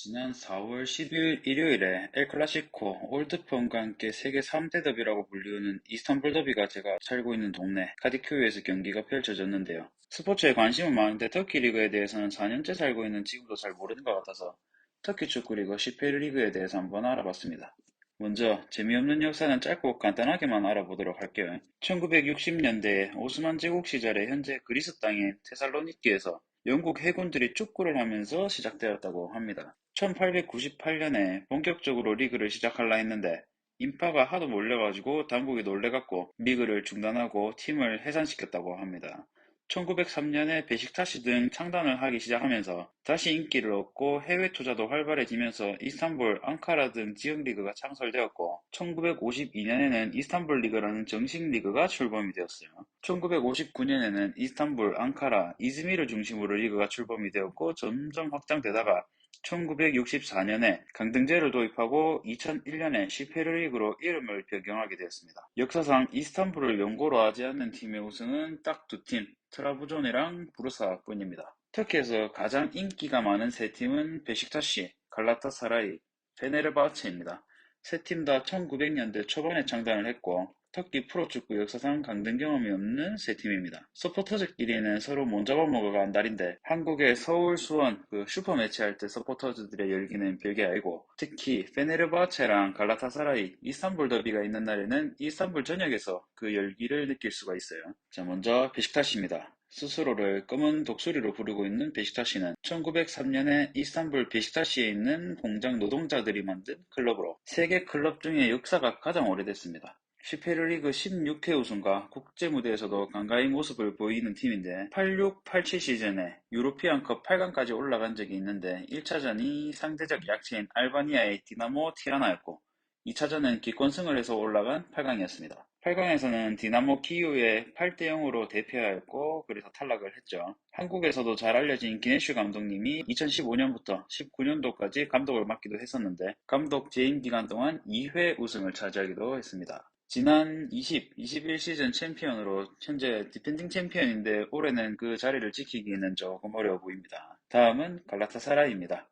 지난 4월 10일 일요일에 엘 클라시코 올드펌과 함께 세계 3대 더비라고 불리우는 이스탄불 더비가 제가 살고 있는 동네 카디큐에서 경기가 펼쳐졌는데요. 스포츠에 관심은 많은데 터키 리그에 대해서는 4년째 살고 있는 지금도 잘 모르는 것 같아서 터키 축구 리그 시페르 리그에 대해서 한번 알아봤습니다. 먼저 재미없는 역사는 짧고 간단하게만 알아보도록 할게요. 1960년대에 오스만 제국 시절에 현재 그리스 땅인 테살로니키에서 영국 해군들이 축구를 하면서 시작되었다고 합니다. 1898년에 본격적으로 리그를 시작하려 했는데 인파가 하도 몰려가지고 당국이 놀래갖고 리그를 중단하고 팀을 해산시켰다고 합니다. 1903년에 베식타시 등 창단을 하기 시작하면서 다시 인기를 얻고 해외 투자도 활발해지면서 이스탄불, 앙카라 등 지역 리그가 창설되었고 1952년에는 이스탄불 리그라는 정식 리그가 출범이 되었어요. 1959년에는 이스탄불, 앙카라, 이즈미르 중심으로 리그가 출범이 되었고 점점 확장되다가 1964년에 강등제를 도입하고 2001년에 시페르 리그로 이름을 변경하게 되었습니다. 역사상 이스탄불을 연고로 하지 않는 팀의 우승은 딱 두 팀, 트라부존이랑 부르사뿐입니다. 터키에서 가장 인기가 많은 세 팀은 베식타시, 갈라타사라이, 페네르바체입니다. 세 팀 다 1900년대 초반에 창단을 했고 터키 프로축구 역사상 강등 경험이 없는 세 팀입니다. 서포터즈끼리는 서로 못 잡아먹어가 안달인데 한국의 서울, 수원 슈퍼매치 할 때 서포터즈들의 열기는 별게 아니고 특히 페네르바체랑 갈라타사라이, 이스탄불 더비가 있는 날에는 이스탄불 전역에서 그 열기를 느낄 수가 있어요. 자, 먼저 베식타시입니다. 스스로를 검은 독수리로 부르고 있는 베식타시는 1903년에 이스탄불 베식타시에 있는 공장 노동자들이 만든 클럽으로 세계 클럽 중에 역사가 가장 오래됐습니다. 시페르리그 16회 우승과 국제무대에서도 간가히 모습을 보이는 팀인데 86-87 시즌에 유로피안컵 8강까지 올라간 적이 있는데 1차전이 상대적 약체인 알바니아의 디나모 티라나였고 2차전은 기권승을 해서 올라간 8강이었습니다. 8강에서는 디나모 키이우에 8대0으로 대패하였고 그래서 탈락을 했죠. 한국에서도 잘 알려진 기네슈 감독님이 2015년부터 19년도까지 감독을 맡기도 했었는데 감독 재임 기간 동안 2회 우승을 차지하기도 했습니다. 지난 20, 21 시즌 챔피언으로 현재 디펜딩 챔피언인데 올해는 그 자리를 지키기는 조금 어려워 보입니다. 다음은 갈라타사라이입니다.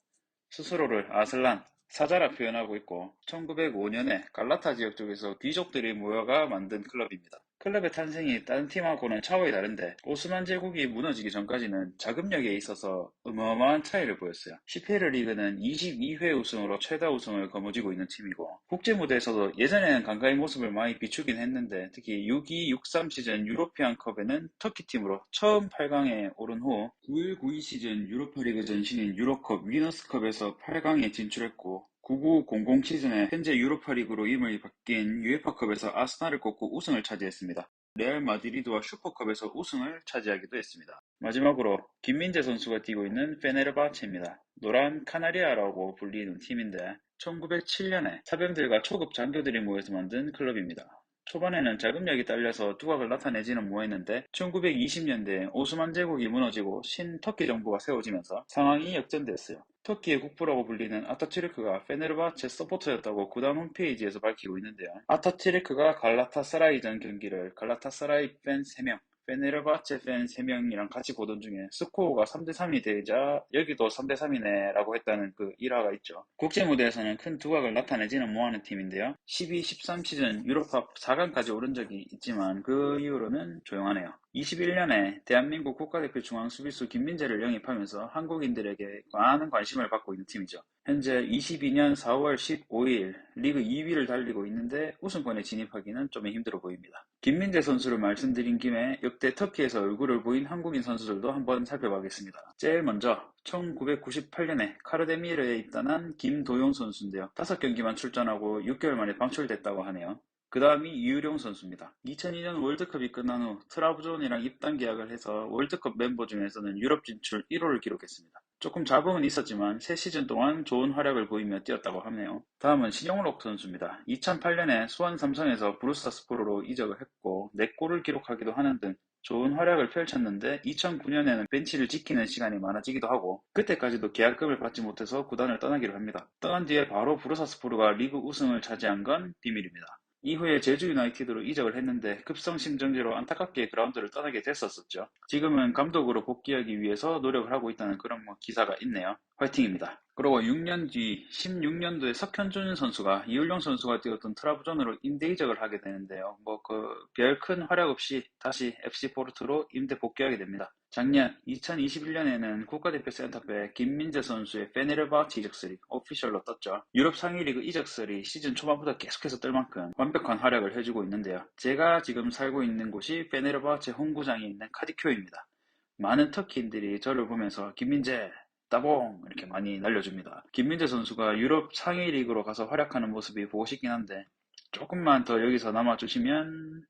스스로를 아슬란, 사자라 표현하고 있고 1905년에 갈라타 지역 쪽에서 귀족들이 모여가 만든 클럽입니다. 클럽의 탄생이 다른 팀하고는 차원이 다른데 오스만 제국이 무너지기 전까지는 자금력에 있어서 어마어마한 차이를 보였어요. 시페르 리그는 22회 우승으로 최다 우승을 거머쥐고 있는 팀이고 국제 무대에서도 예전에는 간가히 모습을 많이 비추긴 했는데 특히 62-63 시즌 유로피안컵에는 터키 팀으로 처음 8강에 오른 후 91-92 시즌 유로파리그 전신인 유로컵 위너스컵에서 8강에 진출했고 99-00 시즌에 현재 유로파리그로 이름이 바뀐 유에파컵에서 아스날을 꺾고 우승을 차지했습니다. 레알 마드리드와 슈퍼컵에서 우승을 차지하기도 했습니다. 마지막으로 김민재 선수가 뛰고 있는 페네르바체입니다. 노란 카나리아라고 불리는 팀인데 1907년에 사병들과 초급 장교들이 모여서 만든 클럽입니다. 초반에는 자금력이 딸려서 두각을 나타내지는 못했는데 1920년대에 오스만 제국이 무너지고 신터키 정부가 세워지면서 상황이 역전됐어요. 터키의 국부라고 불리는 아타투르크가 페네르바체 서포터였다고 구단 홈페이지에서 밝히고 있는데요. 아타투르크가 갈라타사라이전 경기를 갈라타사라이 팬 3명, 페네르바체 팬 3명이랑 같이 보던 중에 스코어가 3대3이 되자 여기도 3대3이네 라고 했다는 그 일화가 있죠. 국제무대에서는 큰 두각을 나타내지는 못하는 팀인데요. 12-13 시즌 유로컵 4강까지 오른 적이 있지만 그 이후로는 조용하네요. 21년에 대한민국 국가대표 중앙수비수 김민재를 영입하면서 한국인들에게 많은 관심을 받고 있는 팀이죠. 현재 22년 4월 15일 리그 2위를 달리고 있는데 우승권에 진입하기는 좀 힘들어 보입니다. 김민재 선수를 말씀드린 김에 역대 터키에서 얼굴을 보인 한국인 선수들도 한번 살펴보겠습니다. 제일 먼저 1998년에 카르데미르에 입단한 김도용 선수인데요. 5경기만 출전하고 6개월 만에 방출됐다고 하네요. 그 다음이 이유령 선수입니다. 2002년 월드컵이 끝난 후 트라부존이랑 입단 계약을 해서 월드컵 멤버 중에서는 유럽 진출 1호를 기록했습니다. 조금 잡음은 있었지만 3시즌 동안 좋은 활약을 보이며 뛰었다고 하네요. 다음은 신영록 선수입니다. 2008년에 수원 삼성에서 브루사스포로로 이적을 했고 4골을 기록하기도 하는 등 좋은 활약을 펼쳤는데 2009년에는 벤치를 지키는 시간이 많아지기도 하고 그때까지도 계약금을 받지 못해서 구단을 떠나기로 합니다. 떠난 뒤에 바로 브루사스포르가 리그 우승을 차지한 건 비밀입니다. 이후에 제주 유나이티드로 이적을 했는데 급성 심정지로 안타깝게 그라운드를 떠나게 됐었죠. 지금은 감독으로 복귀하기 위해서 노력을 하고 있다는 그런 기사가 있네요. 화이팅입니다. 그리고 6년 뒤 16년도에 석현준 선수가 이울용 선수가 뛰었던 트라브존으로 임대 이적을 하게 되는데요. 뭐 그 별 큰 활약 없이 다시 FC 포르투로 임대 복귀하게 됩니다. 작년 2021년에는 국가대표 센터백 김민재 선수의 페네르바체 이적설이 오피셜로 떴죠. 유럽 상위리그 이적설이 시즌 초반부터 계속해서 뜰 만큼 완벽한 활약을 해주고 있는데요. 제가 지금 살고 있는 곳이 페네르바체 홈구장이 있는 카디큐입니다. 많은 터키인들이 저를 보면서 김민재 따봉 이렇게 많이 날려줍니다. 김민재 선수가 유럽 상위 리그로 가서 활약하는 모습이 보고 싶긴 한데 조금만 더 여기서 남아주시면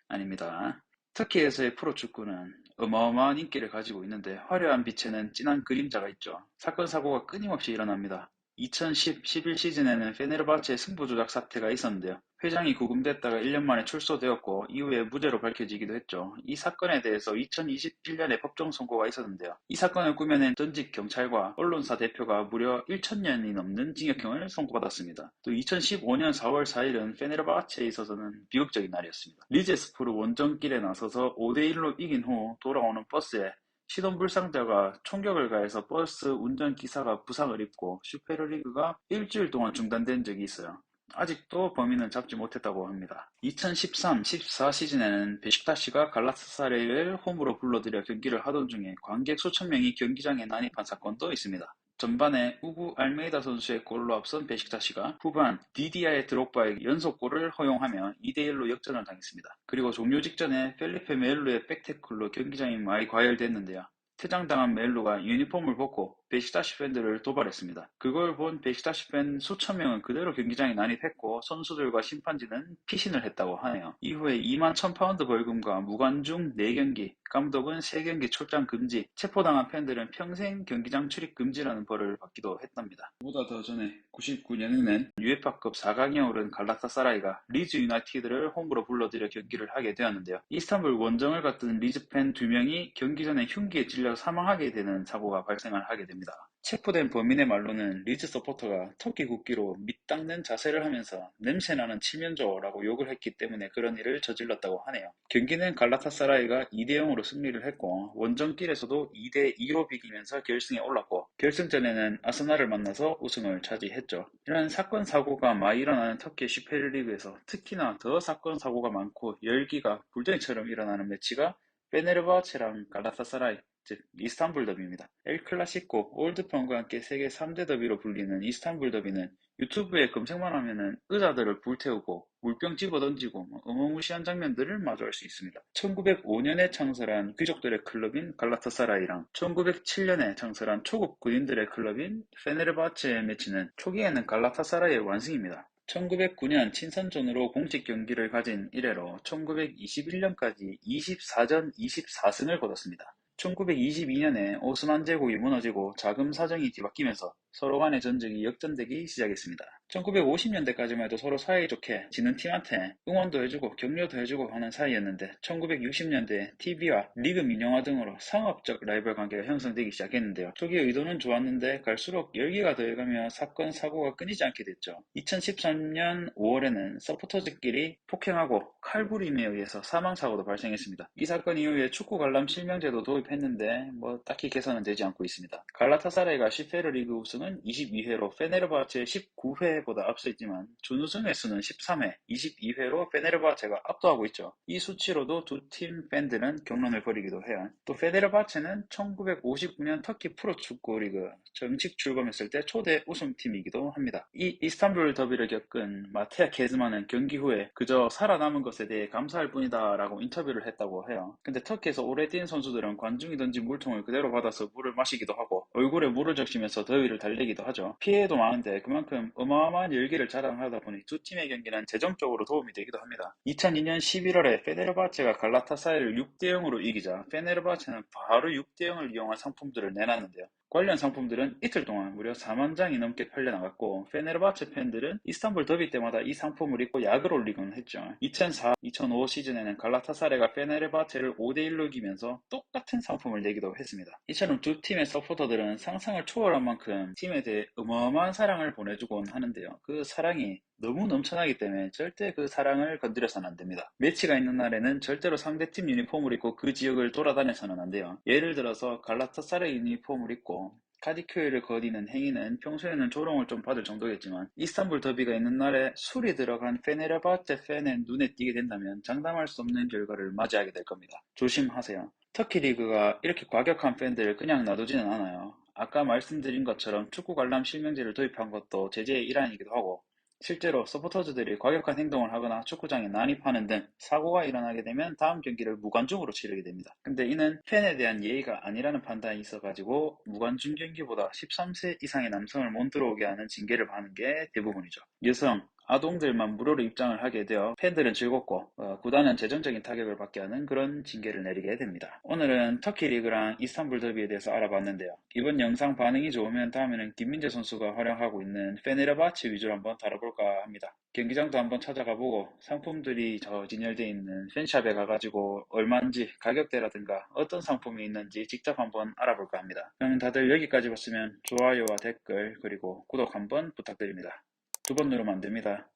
아닙니다. 터키에서의 프로축구는 어마어마한 인기를 가지고 있는데 화려한 빛에는 진한 그림자가 있죠. 사건 사고가 끊임없이 일어납니다. 2010-11 시즌에는 페네르바체의 승부 조작 사태가 있었는데요. 회장이 구금됐다가 1년 만에 출소되었고 이후에 무죄로 밝혀지기도 했죠. 이 사건에 대해서 2021년에 법정 선고가 있었는데요. 이 사건을 꾸며낸 전직 경찰과 언론사 대표가 무려 1,000년이 넘는 징역형을 선고받았습니다. 또 2015년 4월 4일은 페네르바체에 있어서는 비극적인 날이었습니다. 리제스포르 원정길에 나서서 5대1로 이긴 후 돌아오는 버스에 시돈불상자가 총격을 가해서 버스 운전기사가 부상을 입고 슈페르리그가 일주일 동안 중단된 적이 있어요. 아직도 범인은 잡지 못했다고 합니다. 2013-14 시즌에는 베식타시가 갈라타사라이를 홈으로 불러들여 경기를 하던 중에 관객 수천 명이 경기장에 난입한 사건도 있습니다. 전반에 우구 알메이다 선수의 골로 앞선 베식타시가 후반 디디아의 드록바에게 연속골을 허용하며 2대1로 역전을 당했습니다. 그리고 종료 직전에 펠리페 멜루의 백태클로 경기장이 많이 과열됐는데요. 퇴장당한 멜루가 유니폼을 벗고 베식타시 팬들을 도발했습니다. 그걸 본 베식타시 팬 수천 명은 그대로 경기장에 난입했고 선수들과 심판진은 피신을 했다고 하네요. 이후에 2만 1,000파운드 벌금과 무관중 4경기, 감독은 3경기 출장 금지, 체포당한 팬들은 평생 경기장 출입 금지라는 벌을 받기도 했답니다. 보다 더 전에 99년에는 UEFA컵 4강에 오른 갈라타사라이가 리즈 유나이티드를 홈으로 불러들여 경기를 하게 되었는데요. 이스탄불 원정을 갔던 리즈 팬 2명이 경기 전에 흉기에 찔려 사망하게 되는 사고가 발생을 하게 됩니다. 체포된 범인의 말로는 리즈 서포터가 터키 국기로 밑닦는 자세를 하면서 냄새나는 칠면조라고 욕을 했기 때문에 그런 일을 저질렀다고 하네요. 경기는 갈라타사라이가 2대0으로 승리를 했고 원정길에서도 2대2로 비기면서 결승에 올랐고 결승전에는 아스날을 만나서 우승을 차지했죠. 이런 사건 사고가 많이 일어나는 터키 슈페르리그에서 특히나 더 사건 사고가 많고 열기가 불덩이처럼 일어나는 매치가 페네르바체랑 갈라타사라이 즉 이스탄불 더비입니다. 엘 클라시코, 올드펀과 함께 세계 3대 더비로 불리는 이스탄불 더비는 유튜브에 검색만 하면은 의자들을 불태우고 물병 집어던지고 어마무시한 장면들을 마주할 수 있습니다. 1905년에 창설한 귀족들의 클럽인 갈라타사라이랑 1907년에 창설한 초급 군인들의 클럽인 페네르바체의 매치는 초기에는 갈라타사라이의 완승입니다. 1909년 친선전으로 공식 경기를 가진 이래로 1921년까지 24전 24승을 거뒀습니다. 1922년에 오스만 제국이 무너지고 자금 사정이 뒤바뀌면서 서로 간의 전쟁이 역전되기 시작했습니다. 1950년대까지만 해도 서로 사이좋게 지는 팀한테 응원도 해주고 격려도 해주고 하는 사이였는데 1960년대에 TV와 리그 민영화 등으로 상업적 라이벌 관계가 형성되기 시작했는데요. 초기 의도는 좋았는데 갈수록 열기가 더해가며 사건, 사고가 끊이지 않게 됐죠. 2013년 5월에는 서포터즈끼리 폭행하고 칼부림에 의해서 사망사고도 발생했습니다. 이 사건 이후에 축구 관람 실명제도 도입했는데 딱히 개선은 되지 않고 있습니다. 갈라타사라이가 슈페르리그 우승은 22회로 페네르바체 19회보다 앞서 있지만 준우승 횟수는 13회, 22회로 페네르바체가 압도하고 있죠. 이 수치로도 두 팀 팬들은 격론을 벌이기도 해요. 또 페네르바체는 1959년 터키 프로축구 리그 정식 출범했을 때 초대 우승팀이기도 합니다. 이 이스탄불 더비를 겪은 마테아 케즈만은 경기 후에 그저 살아남은 것에 대해 감사할 뿐이다 라고 인터뷰를 했다고 해요. 근데 터키에서 오래 뛴 선수들은 관중이 던진 물통을 그대로 받아서 물을 마시기도 하고 얼굴에 물을 적시면서 더위를 달래기도 하죠. 피해도 많은데 그만큼 어마어마한 열기를 자랑하다 보니 두 팀의 경기는 재정적으로 도움이 되기도 합니다. 2002년 11월에 페네르바체가 갈라타사라이를 6대0으로 이기자 페네르바체는 바로 6대0을 이용한 상품들을 내놨는데요. 관련 상품들은 이틀 동안 무려 4만 장이 넘게 팔려나갔고 페네르바체 팬들은 이스탄불 더비 때마다 이 상품을 입고 약을 올리곤 했죠. 2004-2005 시즌에는 갈라타사라이가 페네르바체를 5대1로 이기면서 똑같은 상품을 내기도 했습니다. 이처럼 두 팀의 서포터들은 상상을 초월한 만큼 팀에 대해 어마어마한 사랑을 보내주곤 하는데요. 그 사랑이 너무 넘쳐나기 때문에 절대 그 사랑을 건드려서는 안 됩니다. 매치가 있는 날에는 절대로 상대팀 유니폼을 입고 그 지역을 돌아다녀서는 안 돼요. 예를 들어서 갈라타사라이 유니폼을 입고 카디큐에를 거리는 행위는 평소에는 조롱을 좀 받을 정도겠지만 이스탄불 더비가 있는 날에 술이 들어간 페네르바체 팬의 눈에 띄게 된다면 장담할 수 없는 결과를 맞이하게 될 겁니다. 조심하세요. 터키 리그가 이렇게 과격한 팬들을 그냥 놔두지는 않아요. 아까 말씀드린 것처럼 축구 관람 실명제를 도입한 것도 제재의 일환이기도 하고 실제로 서포터즈들이 과격한 행동을 하거나 축구장에 난입하는 등 사고가 일어나게 되면 다음 경기를 무관중으로 치르게 됩니다. 근데 이는 팬에 대한 예의가 아니라는 판단이 있어가지고 무관중 경기보다 13세 이상의 남성을 못 들어오게 하는 징계를 받는 게 대부분이죠. 여성, 아동들만 무료로 입장을 하게 되어 팬들은 즐겁고 구단은 재정적인 타격을 받게 하는 그런 징계를 내리게 됩니다. 오늘은 터키 리그랑 이스탄불 더비에 대해서 알아봤는데요. 이번 영상 반응이 좋으면 다음에는 김민재 선수가 활약하고 있는 페네르바체 위주로 한번 다뤄볼까 합니다. 경기장도 한번 찾아가보고 상품들이 진열되어 있는 팬샵에 가가지고 얼마인지 가격대라든가 어떤 상품이 있는지 직접 한번 알아볼까 합니다. 그럼 다들 여기까지 봤으면 좋아요와 댓글 그리고 구독 한번 부탁드립니다. 두 번 누르면 안 됩니다.